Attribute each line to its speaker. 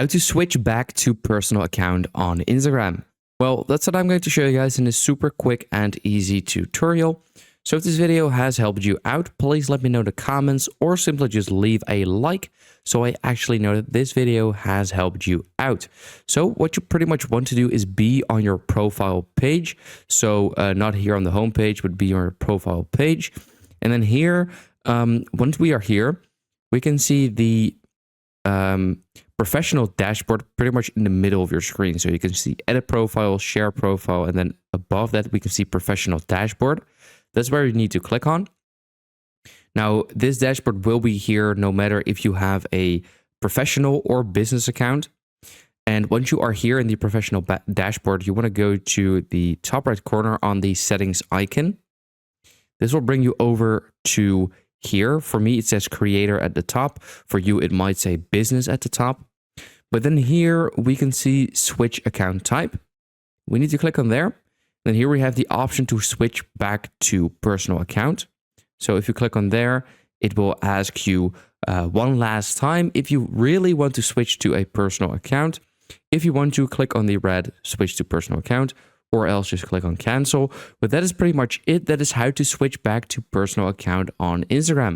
Speaker 1: How to switch back to personal account on Instagram. Well, that's what I'm going to show you guys in this super quick and easy tutorial. So if this video has helped you out, please let me know in the comments or simply just leave a like so I actually know that this video has helped you out. So what you pretty much want to do is be on your profile page. So not here on the home page, but be on your profile page. And then here, once we are here, we can see the professional dashboard pretty much in the middle of your screen. So you can see edit profile, share profile, and then above that we can see professional dashboard. That's where you need to click on. Now this dashboard will be here no matter if you have a professional or business account. And once you are here in the professional dashboard, you want to go to the top right corner on the settings icon. This will bring you over to here. For me, it says creator at the top. For you, it might say business at the top. But then here we can see switch account type. We need to click on there. Then here we have the option to switch back to personal account. So if you click on there, it will ask you one last time if you really want to switch to a personal account. If you want to, click on the red switch to personal account, or else just click on cancel. But that is pretty much it. That is how to switch back to personal account on Instagram.